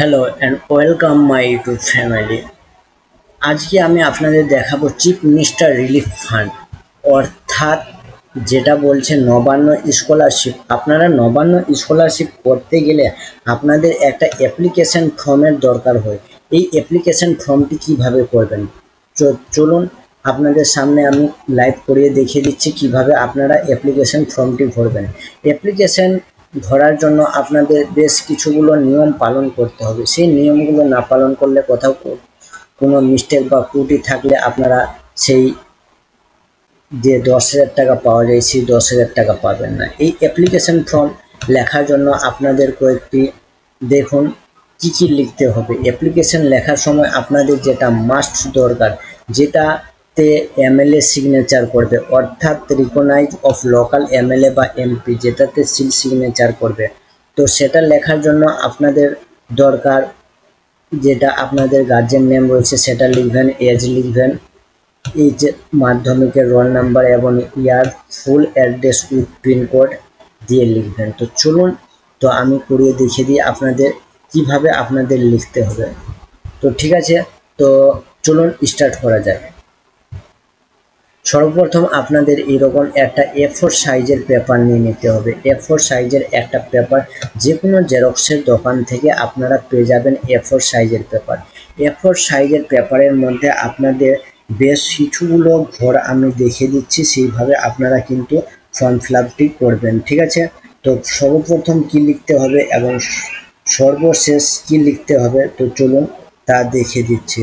Hello and welcome my YouTube family. আজকে আমি আপনাদের দেখাবো চিফ মিনিস্টার রিলিফ ফান্ড, অর্থাৎ যেটা বলছে নবান্ন স্কলারশিপ। আপনারা নবান্ন স্কলারশিপ করতে গেলে আপনাদের একটা অ্যাপ্লিকেশন ফর্মের দরকার হয়। এই অ্যাপ্লিকেশন ফর্মটি কিভাবে করবেন চলুন আপনাদের সামনে আমি লাইভ করিয়ে দেখিয়ে দিচ্ছি কিভাবে আপনারা অ্যাপ্লিকেশন ফর্মটি ভরবেন। অ্যাপ্লিকেশন ভরার জন্য আপনাদের বেশ কিছুগুলো নিয়ম পালন করতে হবে। সেই নিয়মগুলো না পালন করলে কোথাও কোনো মিস্টেক বা ত্রুটি থাকলে আপনারা সেই যে 10,000 টাকা পাওয়া যায় সেই 10,000 টাকা পাবেন না। এই অ্যাপ্লিকেশন ফর্ম লেখার জন্য আপনাদের কয়েকটি দেখুন কি কি লিখতে হবে। অ্যাপ্লিকেশন লেখার সময় আপনাদের যেটা মাস্ট দরকার, যেটাতে এমএলএ সিগনেচার করবে, অর্থাৎ রিকগনাইজ অফ লোকাল এমএলএ বা এমপি, যেটাতে সিল সিগনেচার করবে। তো সেটা লেখার জন্য আপনাদের দরকার, যেটা আপনাদের গার্জেন নেম রয়েছে সেটা লিখবেন, এজ লিখবেন, এইচ মাধ্যমিকের রোল নাম্বার এবং ইয়ার, ফুল অ্যাড্রেস উইথ পিনকোড দিয়ে লিখবেন। তো চলুন আমি করিয়ে দেখিয়ে দিই আপনাদের কিভাবে আপনাদের লিখতে হবে। তো ঠিক আছে, তো চলুন স্টার্ট করা যায়। সর্বপ্রথম আপনাদের এরকম একটা A4 সাইজের পেপার নিয়ে নিতে হবে। A4 সাইজের একটা পেপার যে কোনো জেরক্সের দোকান থেকে আপনারা পেয়ে যাবেন। A4 সাইজের পেপার, A4 সাইজের পেপারের মধ্যে আপনাদের বেশ কিছুগুলো ঘর আমি দেখিয়ে দিচ্ছি, সেইভাবে আপনারা কিন্তু ফর্ম ফিল আপটি করবেন। ঠিক আছে, তো সর্বপ্রথম কি লিখতে হবে এবং সর্বশেষ কি লিখতে হবে, তো চলুন তা দেখিয়ে দিচ্ছি।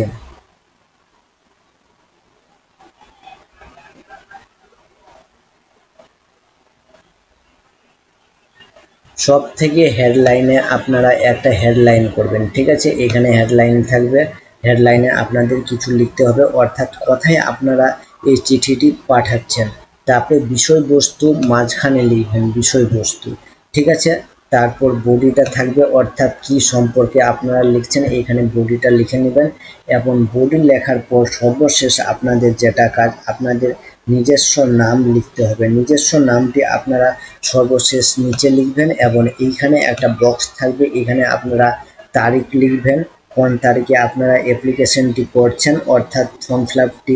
সব থেকে হেডলাইনে আপনারা একটা হেডলাইন করবেন। ঠিক আছে, এখানে হেডলাইন থাকবে, হেডলাইনে আপনাদের কিছু লিখতে হবে, অর্থাৎ কথায় আপনারা এই চিঠিটি পাঠাচ্ছেন। তারপরে বিষয়বস্তু মাঝখানে লিখবেন, বিষয়বস্তু। ঠিক আছে, তারপর বডিটা থাকবে, অর্থাৎ কি সম্পর্কে আপনারা লিখছেন এখানে বডিটা লিখে নেবেন। এবং বডি লেখার পর সর্বশেষ আপনাদের যেটা কাজ, আপনাদের নিজস্ব নাম লিখতে হবে। নিজস্ব নামটি আপনারা সর্বশেষ নিচে লিখবেন এবং এইখানে একটা বক্স থাকবে, এখানে আপনারা তারিখ লিখবেন, কোন তারিখে আপনারা অ্যাপ্লিকেশনটি করছেন, অর্থাৎ ফর্ম ফিল আপটি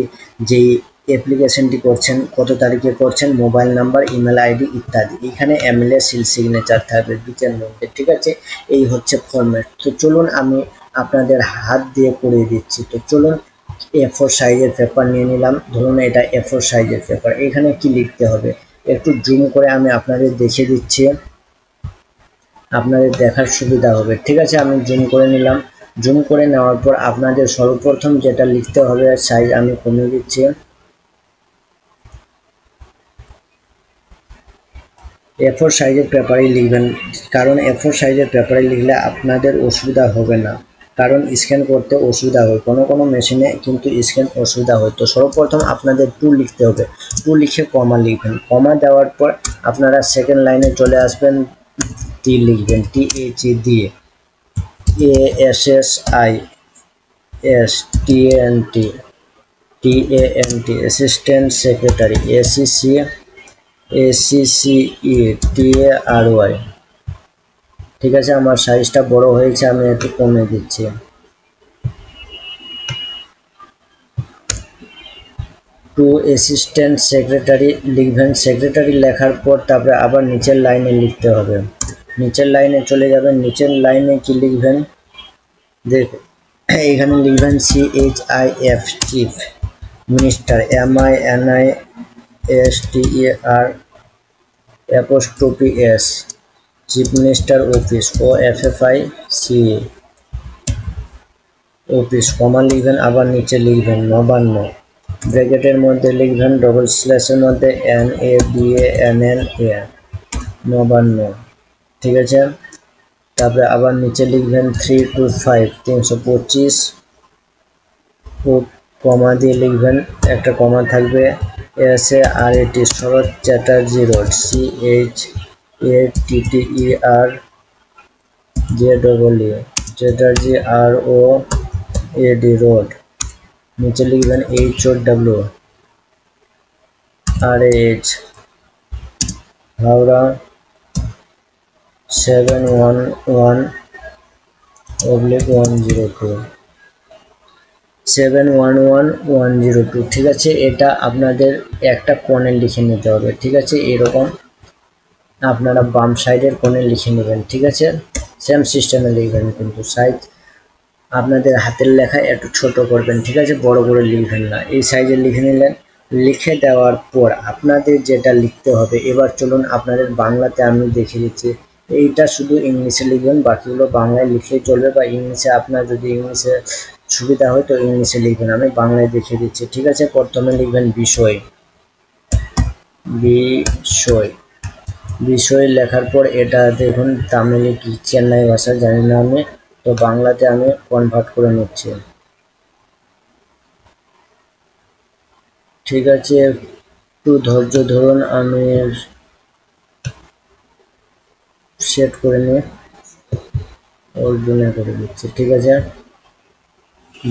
যেই অ্যাপ্লিকেশনটি করছেন কত তারিখে করছেন, মোবাইল নাম্বার, ইমেল আইডি ইত্যাদি। এখানে এমএলএ সিল সিগনেচার থাকবে দুটের মধ্যে। ঠিক আছে, এই হচ্ছে ফর্মেট। তো চলুন আমি আপনাদের হাত দিয়ে করিয়ে দিচ্ছি। তো চলুন A4 সাইজের পেপার নিয়ে নিলাম, ধরুন এটা A4 সাইজের পেপার। এখানে কি লিখতে হবে একটু জুম করে আমি আপনাদের দেখিয়ে দিচ্ছি, আপনাদের দেখার সুবিধা হবে। ঠিক আছে, আমি জুম করে নিলাম। জুম করে নেওয়ার পর আপনাদের সর্বপ্রথম যেটা লিখতে হবে, সাইজ আমি কমিয়ে দিচ্ছি। A4 সাইজের পেপারে লিখবেন, কারণ A4 সাইজের পেপারে লিখলে আপনাদের অসুবিধা হবে না, কারণ স্ক্যান করতে অসুবিধা হয়, কোনো মেশিনে কিন্তু স্ক্যান অসুবিধা হয়। তো সর্বপ্রথম আপনাদের 2 লিখতে হবে, 2 লিখে কমা লিখবেন। কমা দেওয়ার পর আপনারা সেকেন্ড লাইনে চলে আসবেন, টি লিখবেন, TH দিয়ে, ASSISTENT অ্যাসিস্ট্যান্ট সেক্রেটারি, ACCETARY। ঠিক আছে, আমার সাইজটা বড় হয়েছে, আমি একটু কমিয়ে দিচ্ছি। টু অ্যাসিস্ট্যান্ট সেক্রেটারি লিখবেন। সেক্রেটারি লেখার পর তারপরে আবার নিচের লাইনে লিখতে হবে, নিচের লাইনে চলে যাবেন। নিচের লাইনে কি লিখবেন দেখুন, এখানে লিখবেন CHIF, chief minister, MINISTER chief minister office, OFFICE office, comma লিখবেন, আবার নিচে লিখবেন নবান্ন, ব্র্যাকেটের মধ্যে লিখবেন ডবল স্ল্যাশের মধ্যে NABANNA, নবান্ন। ঠিক আছে, তারপরে আবার নিচে লিখবেন 325, 325, ও কমা দিয়ে লিখবেন, একটা কমা থাকবে, SART, Sarat Chatterjee road, CHATTERJEE Chatterjee ROAD রোড। নিচে লিখবেন HOWRAH, হাওড়া 711 /102 711-102, ঠিক আছে। এটা আপনাদের একটা কোণে লিখে নিতে হবে, ঠিক আছে। এরকম আপনারা বাম সাইডের কোণে লিখে নেবেন, ঠিক আছে। সেম সিস্টেমে লিখবেন, কিন্তু সাইজ আপনাদের হাতের লেখা একটু ছোট করবেন, ঠিক আছে, বড় করে লিখবেন না। এই সাইজে লিখে নিলেন। লিখে দেওয়ার পর আপনাদের যেটা লিখতে হবে, এবার চলুন আপনাদের বাংলাতে আমি দেখিয়ে দিচ্ছি। এইটা শুধু ইংলিশে লিখবেন, বাকিগুলো বাংলায় লিখলেই চলবে, বা ইংলিশে আপনার যদি ইংলিশে সুবিধা হয় তো ইংলিশে লিখবেন, আমি বাংলায় দেখিয়ে দিচ্ছি, ঠিক আছে। প্রথমে লিখবেন বিষয়। বিষয় বিষয় লেখার পর এটা দেখুন তামিলে কি চেন্নাই ভাষা জানি না আমি, তো বাংলাতে আমি কনভার্ট করে নিচ্ছি, ঠিক আছে। একটু ধৈর্য ধরুন, আমি সেট করে নিয়ে অরিজিনাল করে দিচ্ছি, ঠিক আছে।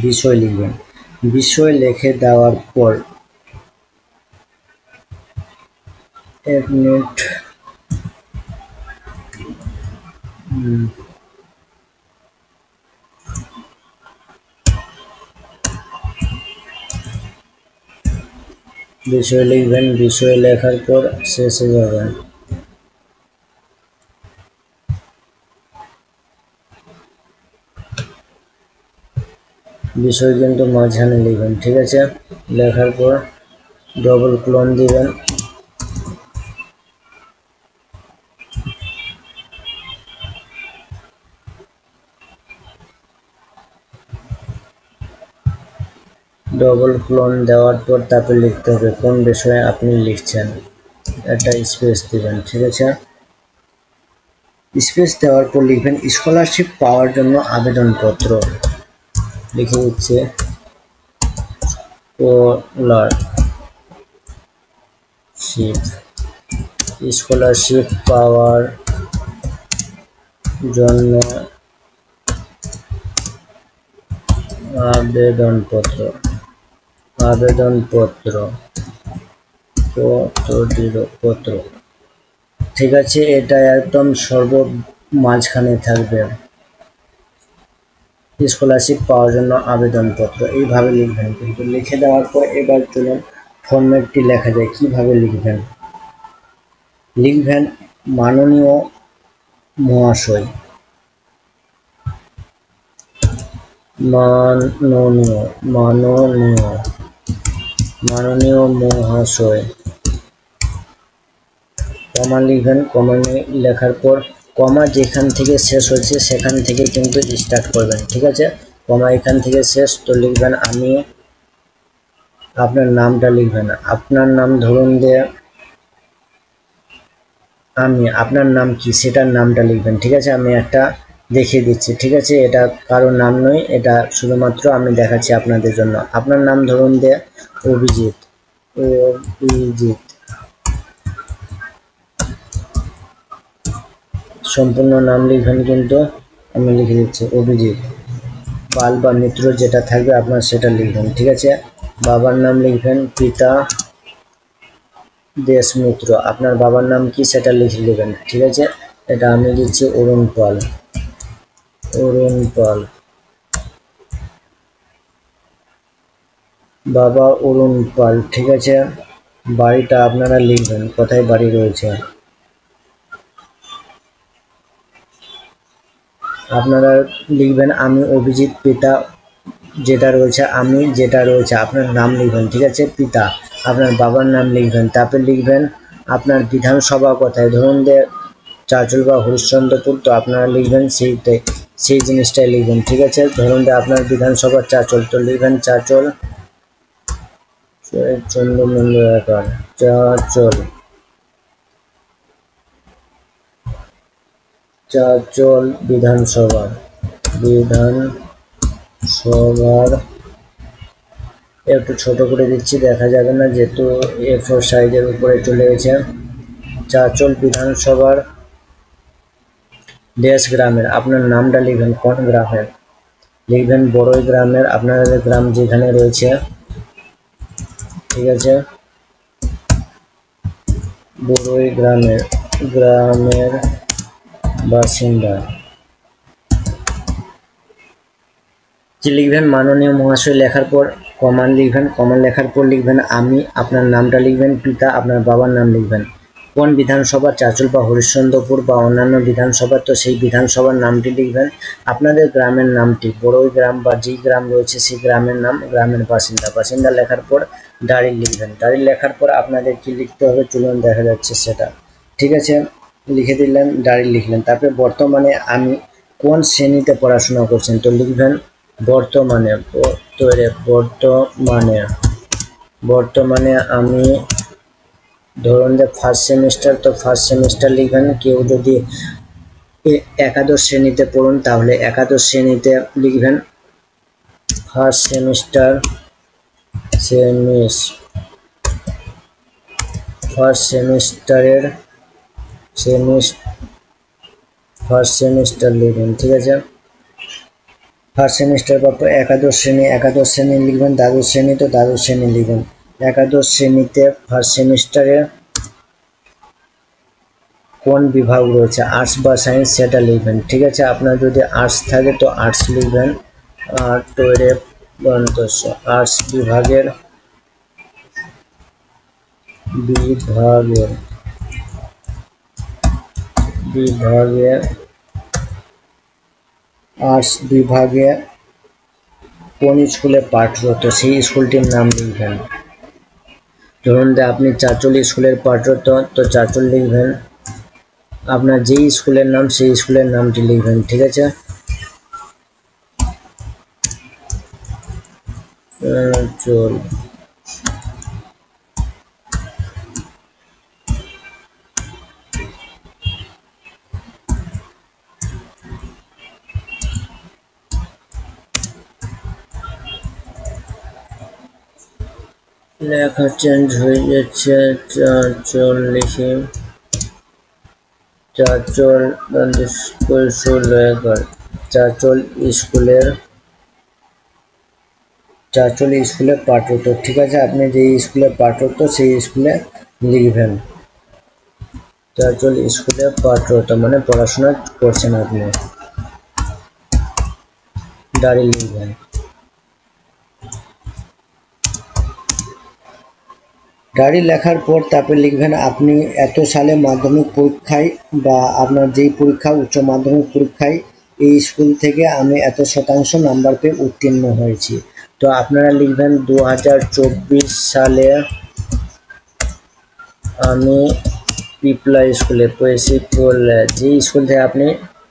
বিষয় লিখবেন। বিষয় লিখে দেওয়ার পর 1 মিনিট, বিষয় লিখবেন। বিষয় লেখার পর শেষে যাবেন। বিষয় কিন্তু মাঝখানে লিখবেন, ঠিক আছে। লেখার পর ডবল ক্লোন দিবেন। ডবল ক্লোন দেওয়ার পর তারপর লিখতে হবে কোন বিষয়ে আপনি লিখছেন, একটা স্পেস দিবেন, ঠিক আছে। স্পেস দেওয়ার পর লিখবেন স্কলারশিপ পাওয়ার জন্য আবেদনপত্র, লিখে দিচ্ছে স্কলারশিপ পাওয়ার জন্য আবেদনপত্র পত্র, ঠিক আছে। এটা একদম সর্ব মাঝখানে থাকবে, স্কলারশিপ পাওয়ার জন্য আবেদনপত্র, এইভাবে লিখবেন। কিন্তু লিখে দেওয়ার পর এবার চলুন ফরম্যাটটি লেখা যায় কিভাবে লিখবেন। লিখবেন মাননীয় মহাশয়, মাননীয় মহাশয়, কমা লিখবেন। কমা লেখার পর কমা যেখান থেকে শেষ হচ্ছে সেখান থেকে কিন্তু স্টার্ট করবেন, ঠিক আছে। কমা এখান থেকে শেষ, তো লিখবেন আমি, আপনার নামটা লিখবেন। আপনার নাম ধরুন দিয়ে আমি, আপনার নাম কি সেটার নামটা লিখবেন, ঠিক আছে। আমি একটা দেখিয়ে দিচ্ছি, ঠিক আছে। এটা কারোর নাম নয়, এটা শুধুমাত্র আমি দেখাচ্ছি আপনাদের জন্য। আপনার নাম ধরুন দিয়ে অভিজিৎ। সম্পূর্ণ নাম লিখবেন, কিন্তু আমি লিখে দিচ্ছি অভিজিৎ পাল বা মিত্র, যেটা থাকবে আপনার সেটা লিখবেন, ঠিক আছে। বাবার নাম লিখবেন পিতা দেশমিত্র, আপনার বাবার নাম কি সেটা লিখে নেবেন, ঠিক আছে। এটা আমি দিচ্ছি অরুণ পাল, বাবা অরুণ পাল, ঠিক আছে। বাড়িটা আপনারা লিখবেন, কোথায় বাড়ি রয়েছে আপনারা লিখবেন। আমি অভিজিৎ, পিতা যেটা রয়েছে, আমি যেটা রয়েছে, আপনার নাম লিখবেন, ঠিক আছে। পিতা আপনার বাবার নাম লিখবেন, তারপর লিখবেন আপনার বিধানসভা কোথায়, ধরুন যে চাঁচল বা হরিশ্চন্দ্রপুর, তো আপনারা লিখবেন সেই জিনিসটাই লিখবেন, ঠিক আছে। ধরুন যে আপনার বিধানসভা চাঁচল, তো লিখবেন চাঁচল, চন্দ্রমন্দির চাঁচল বিধানসভার একটু ছোট করে দিচ্ছি, দেখা যাবে না যেহেতু A4 সাইজের উপরে চলে গেছে। চাঁচল বিধানসভার দেশ গ্রামের আপনার নামটা লিখবেন, কোন গ্রামের লিখবেন, বড়ই গ্রামের, আপনাদের গ্রাম যেখানে রয়েছে, ঠিক আছে। বড়ই গ্রামের বাসিন্দা, যে লিখবেন মাননীয় মহাশয় লেখার পর কমান লিখবেন, কমান লেখার পর লিখবেন আমি, আপনার নামটা লিখবেন, পিতা আপনার বাবার নাম লিখবেন, কোন বিধানসভা চাঁচল বা হরিশ্চন্দ্রপুর বা অন্যান্য বিধানসভা, তো সেই বিধানসভার নামটি লিখবেন, আপনাদের গ্রামের নামটি, বড়ই গ্রাম বা যেই গ্রাম রয়েছে সেই গ্রামের নাম, গ্রামের বাসিন্দা, বাসিন্দা লেখার পর দাঁড়ি লিখবেন, দাঁড়ি লেখার পর আপনাদের কি লিখতে হবে চলুন দেখা যাচ্ছে সেটা। ঠিক আছে, লিখে দিলেন, দাঁড়ি লিখলেন, তারপরে বর্তমানে আমি কোন শ্রেণীতে পড়াশোনা করছেন, তো লিখবেন বর্তমানে, বর্তমানে, বর্তমানে আমি ধরুন যে ফার্স্ট সেমিস্টার, তো ফার্স্ট সেমিস্টার লিখবেন, কেউ যদি একাদশ শ্রেণীতে পড়ুন তাহলে একাদশ শ্রেণীতে লিখবেন ফার্স্ট সেমিস্টার, ফার্স্ট সেমিস্টারের ফার্স্ট সেমিস্টার লিখবেন। ঠিক আছে, ফার্স্ট সেমিস্টার বা একাদশ শ্রেণী লিখবেন, দ্বাদশ শ্রেণী তো দ্বাদশ শ্রেণী লিখবেন, একাদশ শ্রেণীতে ফার্স্ট সেমিস্টারে কোন বিভাগ রয়েছে, আর্টস বা সায়েন্স সেটা লিখবেন। ঠিক আছে, আপনার যদি আর্টস থাকে তো আর্টস লিখবেন, আর্টস বিভাগের বিভাগের বিভাগে আর্টস বিভাগে কোন স্কুলে পাঠরত সেই স্কুলটির নাম লিখবেন। ধরুন যে আপনি চাঁচল স্কুলের পাঠরত, তো চাঁচল লিখবেন, আপনার যেই স্কুলের নাম সেই স্কুলের নামটি লিখবেন। ঠিক আছে, চল লেখা চেঞ্জ হয়ে যাচ্ছে, চাঁচল লিখে চাঁচল চাঁচল স্কুলে পাঠরত। ঠিক আছে, আপনি যেই স্কুলে পাঠরত সেই স্কুলে লিখবেন, চাঁচল স্কুলে পাঠরত মানে পড়াশোনা করছেন আপনি, দাঁড়ি লিখবেন। দাঁড়ি লেখার পর তারপরে লিখবেন আপনি এত সালে মাধ্যমিক পরীক্ষায় বা আপনার যেই পরীক্ষা উচ্চ মাধ্যমিক পরীক্ষায় এই স্কুল থেকে আমি এত শতাংশ নাম্বার পেয়ে উত্তীর্ণ হয়েছি, তো আপনারা লিখবেন 2024 সালে আমি পিপলা স্কুলে যে স্কুল থেকে আপনি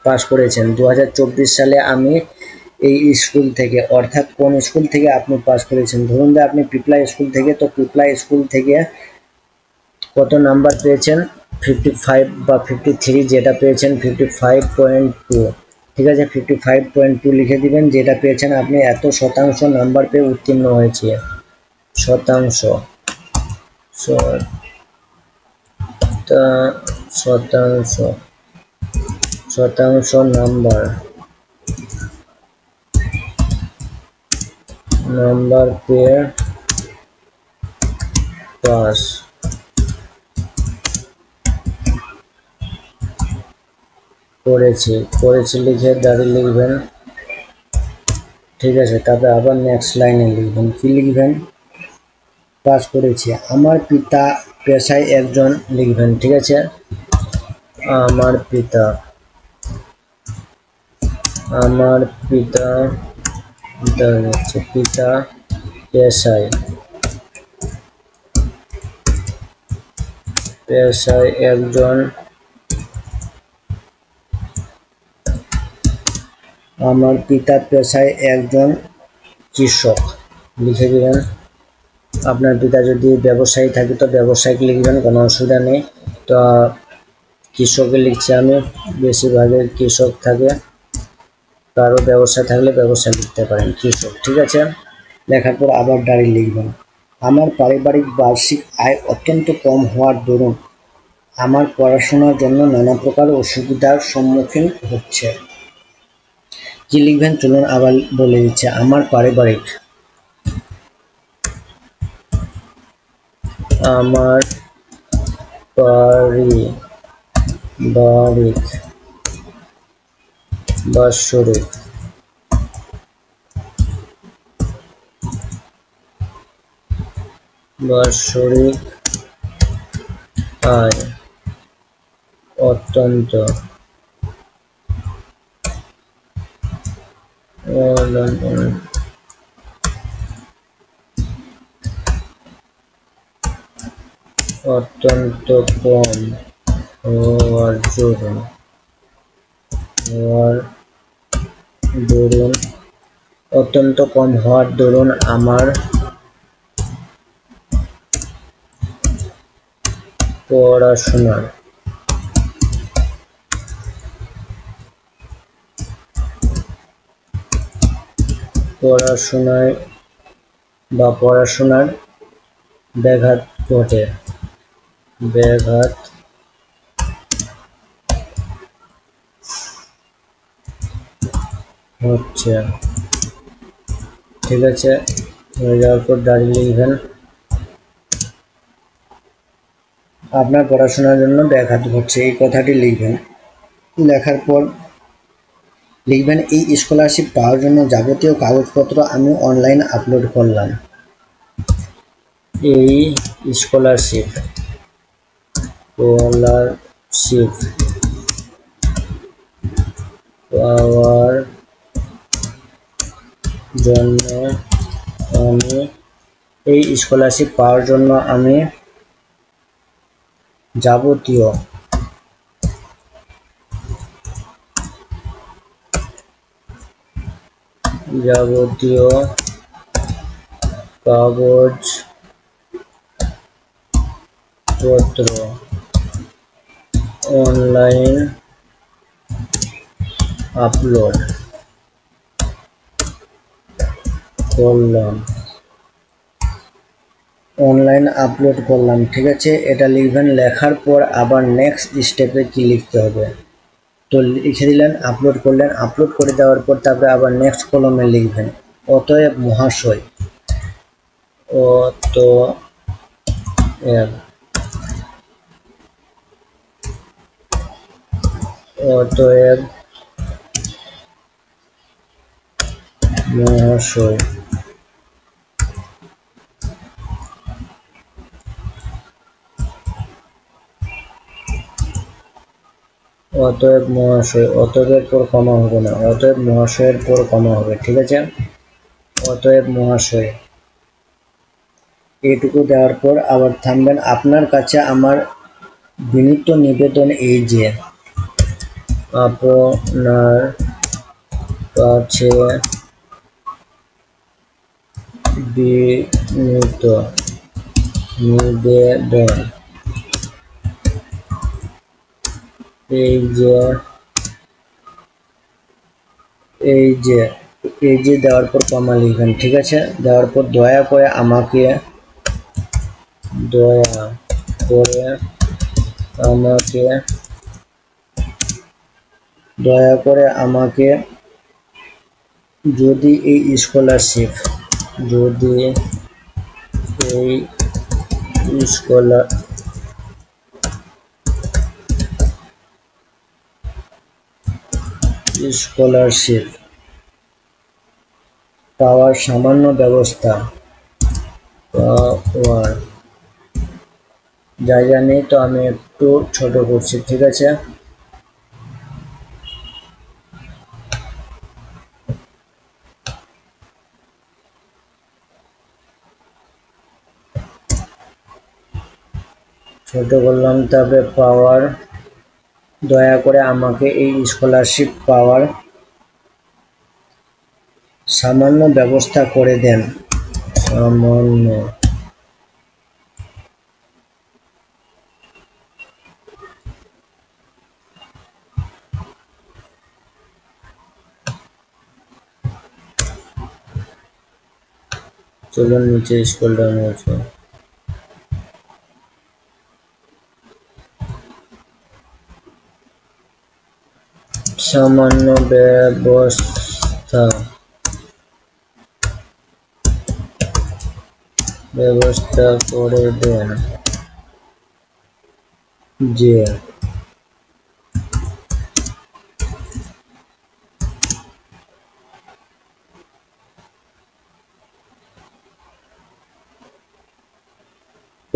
পাস করেছেন 2024 সালে আমি এই স্কুল থেকে, অর্থাৎ কোন স্কুল থেকে আপনি পাস করেছেন, ধরুন যে আপনি পিপলা স্কুল থেকে, তো পিপলা স্কুল থেকে কত নাম্বার পেয়েছেন 55 বা 53, যেটা পেয়েছেন 55.2। ঠিক আছে, 55.2 লিখে দিবেন, যেটা পেয়েছেন আপনি এত শতাংশ নাম্বার পেয়ে উত্তীর্ণ হয়েছে, শতাংশ শতাংশ নাম্বার পেয়ে পাস করেছি লিখে দাঁড়ি লিখবেন। ঠিক আছে, তারপরে আবার নেক্সট লাইনে লিখবেন, কি লিখবেন, পাস করেছি, আমার পিতা পেশায় একজন লিখবেন। ঠিক আছে, আমার পিতা পেশায় একজন, আমার পিতা পেশায় একজন কৃষক লিখে দিবেন। আপনার পিতা যদি ব্যবসায়ী থাকে তো ব্যবসায়িক লিখবেন, কোনো অসুবিধা নেই। তো কৃষকে লিখছি আমি, বেশিরভাগের কৃষক থাকে, কারো ব্যবসা থাকলে ব্যবসা লিখতে পারেন, কৃষক। ঠিক আছে, লেখার পর আবার দাঁড়ি লিখবেন, আমার পারিবারিক বার্ষিক আয় অত্যন্ত কম হওয়ার দরুন আমার পড়াশোনার জন্য নানা প্রকার অসুবিধার সম্মুখীন হচ্ছে। কি লিখবেন চলুন আবার বলে দিচ্ছে, আমার পারিবারিক বার্ষিক বাৎসরিক আয় অত্যন্ত অত্যন্ত কম হওয়ার দরুন অত্যন্ত কম হওয়ার দরুন আমার পড়াশোনায় পড়াশোনার ব্যাঘাত হচ্ছে। ঠিক আছে, হয়ে যাওয়ার পর দাঁড়িয়ে লিখবেন আপনার পড়াশোনার জন্য ব্যাঘাত ঘটছে, এই কথাটি লিখবেন। লেখার পর লিখবেন এই স্কলারশিপ পাওয়ার জন্য যাবতীয় কাগজপত্র আমি অনলাইন আপলোড করলাম। এই স্কলারশিপ পাওয়ার জন্য আমি যাবতীয় কাগজপত্র অনলাইন আপলোড করলাম। ঠিক আছে, এটা লিখবেন। লেখার পর আবার নেক্সট স্টেপে কি লিখতে হবে, তো লিখে দিলেন, আপলোড করলেন। আপলোড করে দেওয়ার পর তারপরে আবার নেক্সট কলমে লিখবেন অতএব মহাশয়, অতএব মহাশয় অতএবের পর কমা হবে না, অতএব মহাশয়ের পর কমা হবে। ঠিক আছে, অতএব মহাশয় এইটুকু দেওয়ার পর আবার থামবেন। আপনার কাছে আমার বিনীত নিবেদন এই যে আপনার কাছে বিনীত নিবেদন এই যে দেওয়ার পর কমা লিখবেন। ঠিক আছে, দেওয়ার পর দয়া করে আমাকে যদি এই স্কলারশিপ পাওয়ার সামান্য ব্যবস্থা জায়গা নেই, তো আমি একটু ছোট করছি। ঠিক আছে, ছোট করলাম। তবে পাওয়ার দয়া করে আমাকে এই স্কলারশিপ পাওয়ার সামান্য ব্যবস্থা করে দেন। চলুন নিচে স্ক্রল ডাউন হচ্ছে। সামান্য ব্যবস্থা করে দেন যে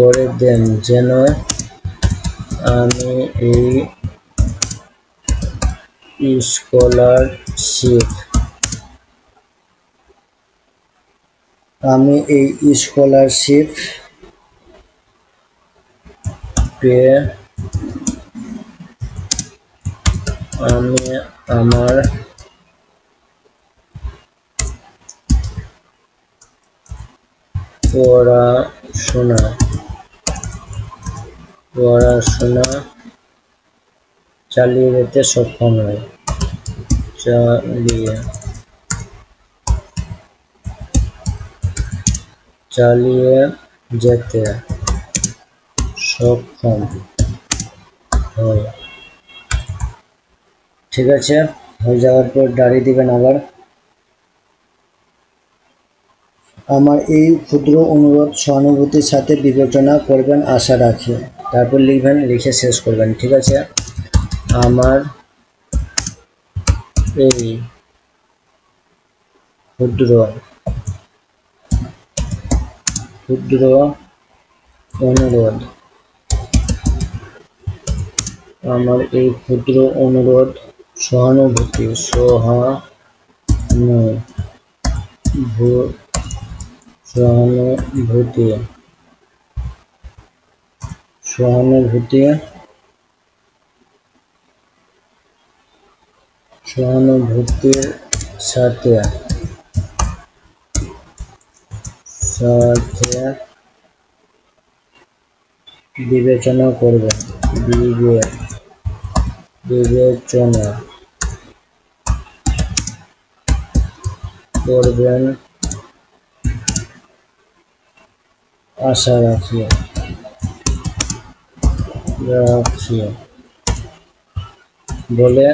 করে দেন যেন আমি এই স্কলারশিপ পেয়ে আমি আমার পড়াশোনা চালিয়ে যেতে সক্ষম হই। চালিয়ে যেতে সক্ষম হয়। ঠিক আছে, হয়ে যাওয়ার পর দাঁড়িয়ে দিবেন আবার। আমার এই ক্ষুদ্র অনুরোধ সহানুভূতির সাথে বিবেচনা করবেন আশা রাখি। তারপর লিখবেন, লিখে শেষ করবেন। ঠিক আছে, আমার এই ক্ষুদ্র অনুরোধ সহানুভূতি সহানুভূতির সাথে বিবেচনা করবেন আশা রাখি। বলে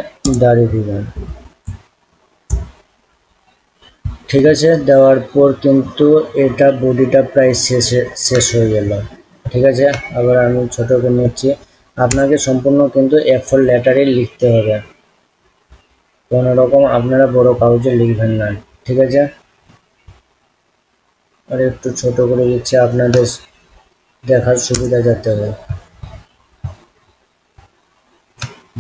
দাঁড়িয়ে দিবেন। ঠিক আছে, দেওয়ার পর কিন্তু এটা বডিটা প্রায় শেষ হয়ে গেল। ঠিক আছে, আবার আমি ছোট করে নিচ্ছি। আপনাকে সম্পূর্ণ কিন্তু A4 লেটারে লিখতে হবে, কোনো রকম আপনারা বড় কাগজে লিখবেন না। ঠিক আছে, আর একটু ছোট করে লিখছি আপনাদের দেখার সুবিধা যাতে হয়।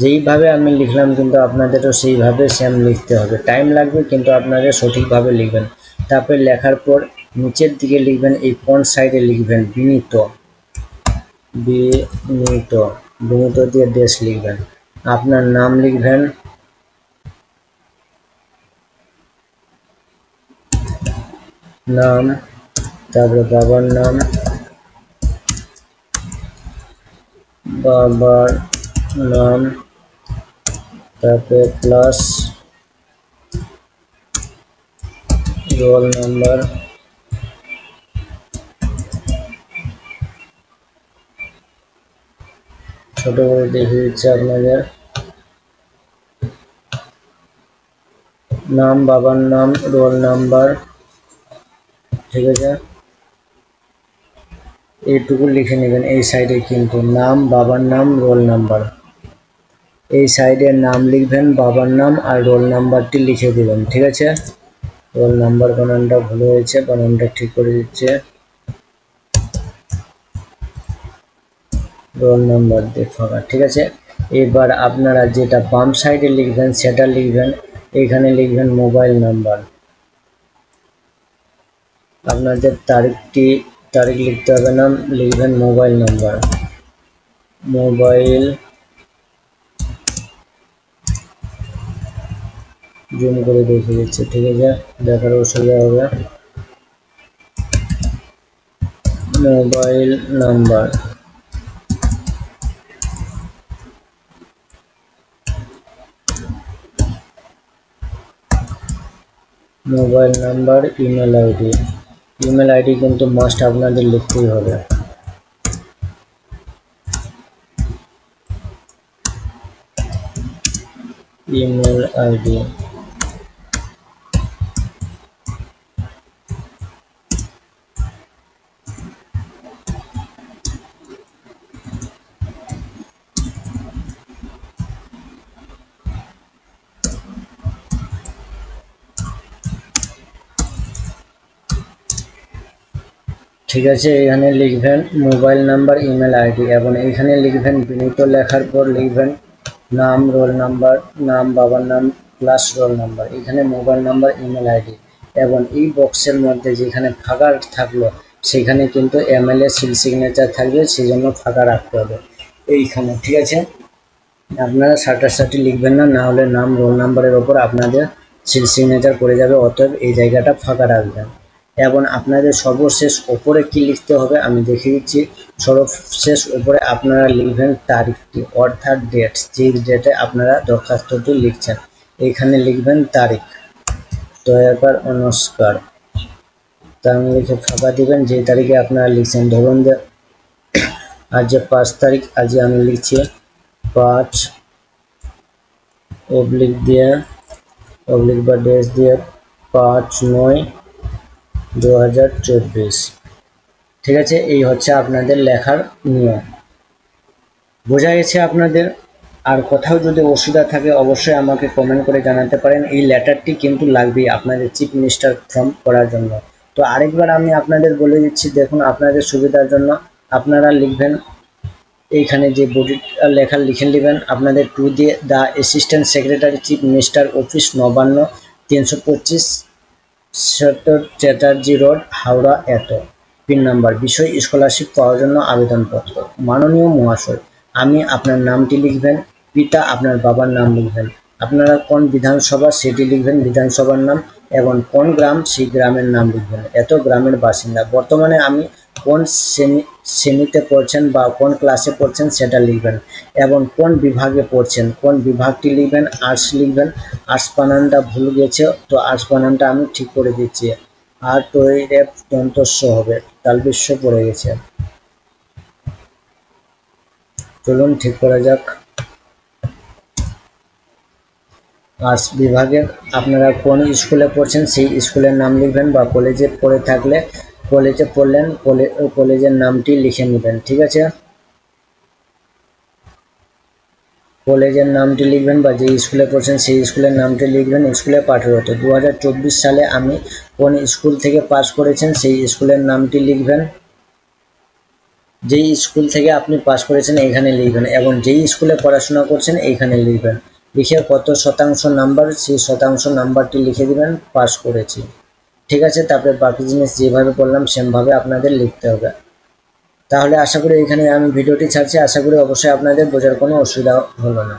যেইভাবে আমি লিখলাম কিন্তু আপনাদেরও সেইভাবে সেম লিখতে হবে। টাইম লাগবে কিন্তু আপনাদের সঠিকভাবে লিখবেন। তারপরে লেখার পর নিচের দিকে লিখবেন, এই কোন সাইডে লিখবেন বিনীত দিয়ে দেশ লিখবেন। আপনার নাম লিখবেন, তারপরে বাবার নাম, তারপরে প্লাস রোল নাম্বার, ছোট করে দেখিয়ে দিচ্ছে আপনাদের। নাম, বাবার নাম, রোল নাম্বার। ঠিক আছে, এইটুকু লিখে নেবেন। এই সাইডে কিন্তু নাম, বাবার নাম, রোল নাম্বার। এই সাইডে নাম লিখবেন, বাবার নাম আর রোল নাম্বারটি লিখে দেবেন। ঠিক আছে, রোল নাম্বার বানানটা ভুল হয়েছে, বানানটা ঠিক করে দিচ্ছে। রোল নাম্বার দিয়ে ফাঁকা। ঠিক আছে, এবার আপনারা যেটা বাম সাইডে লিখবেন সেটা লিখবেন। এখানে লিখবেন মোবাইল নাম্বার। আপনাদের তারিখ লিখতে হবে না, লিখবেন মোবাইল নাম্বার। জুম করে দেখে দিচ্ছে। ঠিক আছে, দেখার অসুবিধা হবে। মোবাইল নাম্বার, ইমেল আইডি কিন্তু মাস্ট আপনাদের লিখতেই হবে। ইমেল আইডি, ঠিক আছে, এখানে লিখবেন মোবাইল নাম্বার, ইমেল আইডি এবং এখানে লিখবেন বিনীত, লেখার পর লিখবেন নাম, রোল নাম্বার, নাম বাবার নাম প্লাস রোল নাম্বার, এখানে মোবাইল নাম্বার, ইমেল আইডি এবং এই বক্সের মধ্যে যেখানে ফাঁকা থাকলো সেখানে কিন্তু এমএলএ সিল সিগনেচার থাকবে, সেই জন্য ফাঁকা রাখতে হবে এইখানে। ঠিক আছে, আপনারা সাটাসাটি লিখবেন না, না হলে নাম রোল নাম্বারের ওপর আপনাদের সিল সিগনেচার করে যাবে, অতএব এই জায়গাটা ফাঁকা রাখবেন। এবং আপনাদের সর্বশেষ ওপরে কি লিখতে হবে আমি দেখিয়ে দিচ্ছি। সর্বশেষ ওপরে আপনারা লিখবেন তারিখটি, অর্থাৎ ডেট, যেই ডেটে আপনারা দরখাস্তটি লিখছেন এইখানে লিখবেন তারিখ। দয়াকর অনুষ্কার তার লিখে ফাঁকা দিবেন যে তারিখে আপনারা লিখছেন। ধরুন যে আজ যে 5 তারিখ, আজ আমি লিখছি 5 অবলিক দিয়ে অবলিক বা ডেস দিয়ে 5/9/2024। ঠিক আছে, এই হচ্ছে আপনাদের লেখার নিয়ম। বোঝা গেছে আপনাদের? আর কোথাও যদি অসুবিধা থাকে অবশ্যই আমাকে কমেন্ট করে জানাতে পারেন। এই লেটারটি কিন্তু লাগবেই আপনাদের চিফ মিনিস্টার ফর্ম করার জন্য। তো আরেকবার আমি আপনাদের বলে দিচ্ছি, দেখুন আপনাদের সুবিধার জন্য আপনারা লিখবেন এইখানে যে বডিটা লেখা লিখে নেবেন আপনাদের টু দিয়ে the assistant secretary chief minister office, Nabanna, 325 Chatterjee road, Howrah এত। পিন নাম্বার, বিষয় স্কলারশিপ পাওয়ার জন্য আবেদনপত্র। মাননীয় মহাশয়, আমি আপনার নামটি লিখবেন, পিতা আপনার বাবার নাম লিখবেন, আপনারা কোন বিধানসভা সেটি লিখবেন বিধানসভার নাম, এবং কোন গ্রাম সেই গ্রামের নাম লিখবেন, এত গ্রামের বাসিন্দা। বর্তমানে আমি কোন শ্রেণীতে পড়ছেন বা কোন ক্লাসে পড়ছেন সেটা লিখবেন, এবং কোন বিভাগে পড়ছেন কোন বিভাগটি লিখবেন। আর্টস লিখবেন, আর্টস বানানটা ভুল গেছে তো আর্টস বানানটা আমি ঠিক করে দিচ্ছি, আর টয়ের দন্তস্ব হবে, তালবিশ্ব পড়ে গেছে, চলুন ঠিক করা যাক। আর্টস বিভাগের আপনারা কোন স্কুলে পড়ছেন সেই স্কুলের নাম লিখবেন, বা কলেজে পড়ে থাকলে কলেজে পড়লেন কলেজের নামটি লিখে নেবেন। ঠিক আছে, কলেজের নামটি লিখবেন বা যে স্কুলে পড়ছেন সেই স্কুলের নামটি লিখবেন। স্কুলে পাঠরত 2024 সালে আমি কোন স্কুল থেকে পাস করেছেন সেই স্কুলের নামটি লিখবেন। যেই স্কুল থেকে আপনি পাস করেছেন এখানে লিখবেন, এবং যেই স্কুলে পড়াশোনা করছেন এইখানে লিখবেন। লিখে কত শতাংশ নাম্বার সেই শতাংশ নাম্বারটি লিখে দিবেন, পাস করেছি। ঠিক আছে, তারপরে বাকি জিনিস যেভাবে বললাম সেমভাবে আপনাদের লিখতে হবে। তাহলে আশা করি এখানে আমি ভিডিওটি ছাড়ছি, আশা করি অবশ্যই আপনাদের বোঝার কোনো অসুবিধা হলো না।